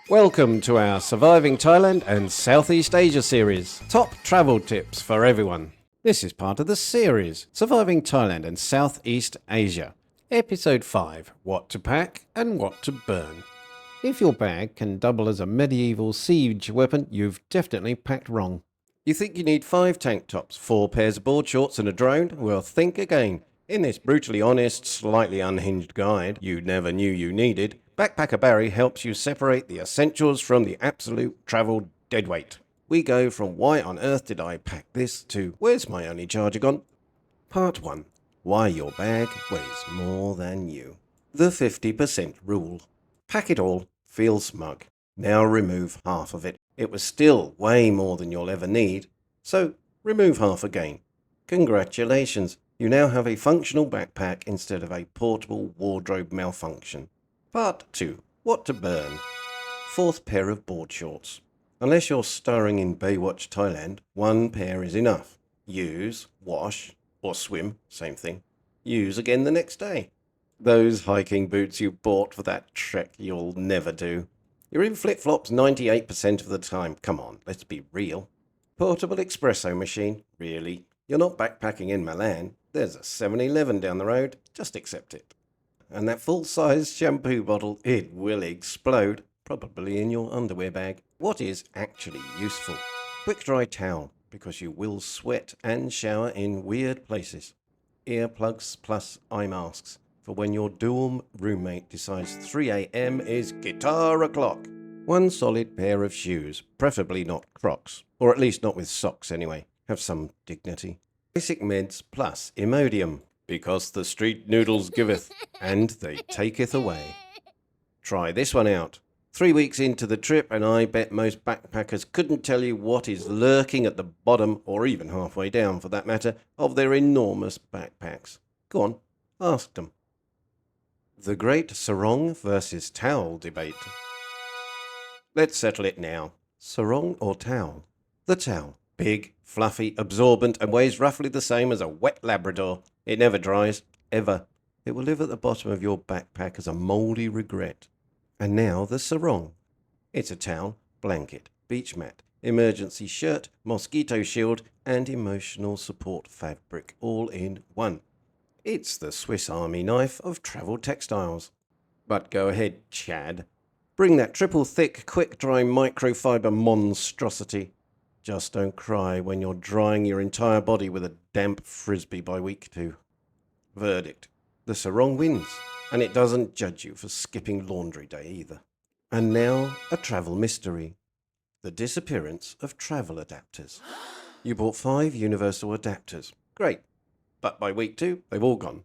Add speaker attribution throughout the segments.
Speaker 1: Welcome to our Surviving Thailand and Southeast Asia series. Top travel tips for everyone. This is part of the series, Surviving Thailand and Southeast Asia. Episode 5, What to Pack and What to Burn. If your bag can double as a medieval siege weapon, you've definitely packed wrong. You think you need 5 tank tops, 4 pairs of board shorts and a drone? Well, think again. In this brutally honest, slightly unhinged guide you never knew you needed, Backpacker Barry helps you separate the essentials from the absolute travel deadweight. We go from why on earth did I pack this to where's my only charger gone? Part 1. Why your bag weighs more than you. The 50% rule. Pack it all, feel smug. Now remove half of it. It was still way more than you'll ever need, so remove half again. Congratulations, you now have a functional backpack instead of a portable wardrobe malfunction. Part 2. What to burn. 4th pair of board shorts. Unless you're starring in Baywatch Thailand, 1 pair is enough. Use, wash, or swim, same thing. Use again the next day. Those hiking boots you bought for that trek you'll never do. You're in flip-flops 98% of the time. Come on, let's be real. Portable espresso machine? Really? You're not backpacking in Milan. There's a 7-Eleven down the road. Just accept it. And that full-size shampoo bottle, it will explode, probably in your underwear bag. What is actually useful? Quick-dry towel, because you will sweat and shower in weird places. Earplugs plus eye masks, for when your dorm roommate decides 3 a.m. is guitar o'clock. 1 solid pair of shoes, preferably not Crocs, or at least not with socks anyway. Have some dignity. Basic meds plus Imodium, because the street noodles giveth, and they taketh away. Try this one out. 3 weeks into the trip, and I bet most backpackers couldn't tell you what is lurking at the bottom, or even halfway down for that matter, of their enormous backpacks. Go on, ask them. The great sarong versus towel debate. Let's settle it now. Sarong or towel? The towel. Big, fluffy, absorbent, and weighs roughly the same as a wet Labrador. It never dries, ever. It will live at the bottom of your backpack as a mouldy regret. And now the sarong. It's a towel, blanket, beach mat, emergency shirt, mosquito shield, and emotional support fabric all in one. It's the Swiss Army knife of travel textiles. But go ahead, Chad. Bring that triple thick, quick dry microfiber monstrosity. Just don't cry when you're drying your entire body with a damp frisbee by week 2. Verdict. The sarong wins, and it doesn't judge you for skipping laundry day either. And now, a travel mystery. The disappearance of travel adapters. You bought 5 universal adapters. Great. But by week 2, they've all gone.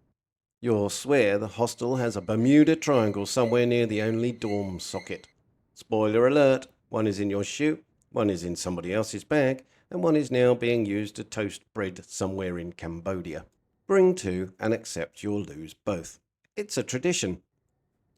Speaker 1: You'll swear the hostel has a Bermuda Triangle somewhere near the only dorm socket. Spoiler alert, 1 is in your shoe, 1 is in somebody else's bag, and 1 is now being used to toast bread somewhere in Cambodia. Bring 2 and accept you'll lose both. It's a tradition.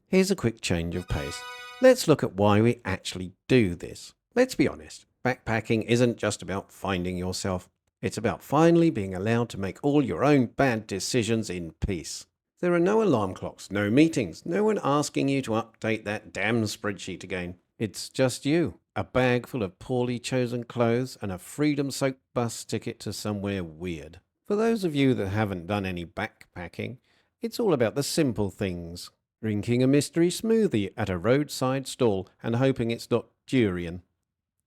Speaker 1: Here's a quick change of pace. Let's look at why we actually do this. Let's be honest, backpacking isn't just about finding yourself. It's about finally being allowed to make all your own bad decisions in peace. There are no alarm clocks, no meetings, no one asking you to update that damn spreadsheet again. It's just you. A bag full of poorly chosen clothes, and a freedom-soaked bus ticket to somewhere weird. For those of you that haven't done any backpacking, it's all about the simple things. Drinking a mystery smoothie at a roadside stall and hoping it's not durian.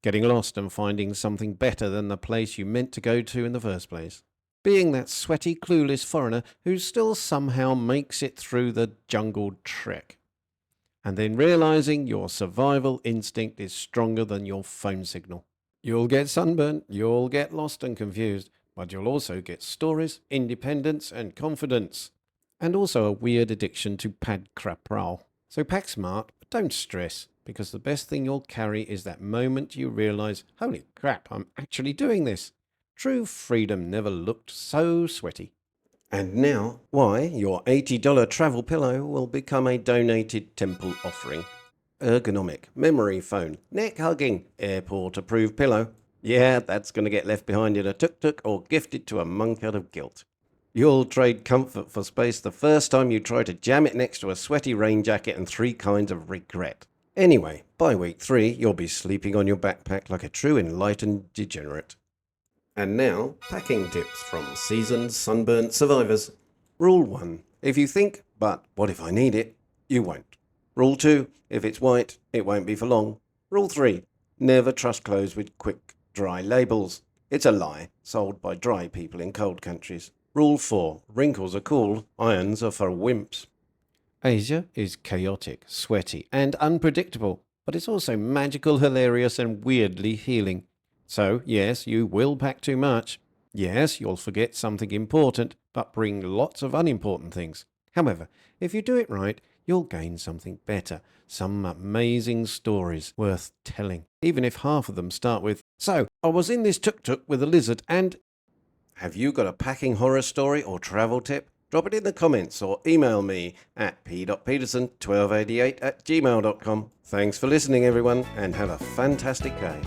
Speaker 1: Getting lost and finding something better than the place you meant to go to in the first place. Being that sweaty, clueless foreigner who still somehow makes it through the jungle trek. And then realizing your survival instinct is stronger than your phone signal. You'll get sunburnt, you'll get lost and confused, but you'll also get stories, independence and confidence. And also a weird addiction to pad crapral. So pack smart, but don't stress, because the best thing you'll carry is that moment you realize, holy crap, I'm actually doing this. True freedom never looked so sweaty. And now, why your $80 travel pillow will become a donated temple offering. Ergonomic, memory foam, neck-hugging, airport-approved pillow. Yeah, that's going to get left behind in a tuk-tuk or gifted to a monk out of guilt. You'll trade comfort for space the first time you try to jam it next to a sweaty rain jacket and 3 kinds of regret. Anyway, by week 3, you'll be sleeping on your backpack like a true enlightened degenerate. And now, packing tips from seasoned sunburnt survivors. Rule 1. If you think, but what if I need it? You won't. Rule 2. If it's white, it won't be for long. Rule 3. Never trust clothes with quick, dry labels. It's a lie, sold by dry people in cold countries. Rule 4. Wrinkles are cool, irons are for wimps. Asia is chaotic, sweaty, and unpredictable, but it's also magical, hilarious, and weirdly healing. So, yes, you will pack too much. Yes, you'll forget something important, but bring lots of unimportant things. However, if you do it right, you'll gain something better, some amazing stories worth telling, even if half of them start with, "So, I was in this tuk-tuk with a lizard and..." Have you got a packing horror story or travel tip? Drop it in the comments or email me at p.peterson1288@gmail.com. Thanks for listening, everyone, and have a fantastic day.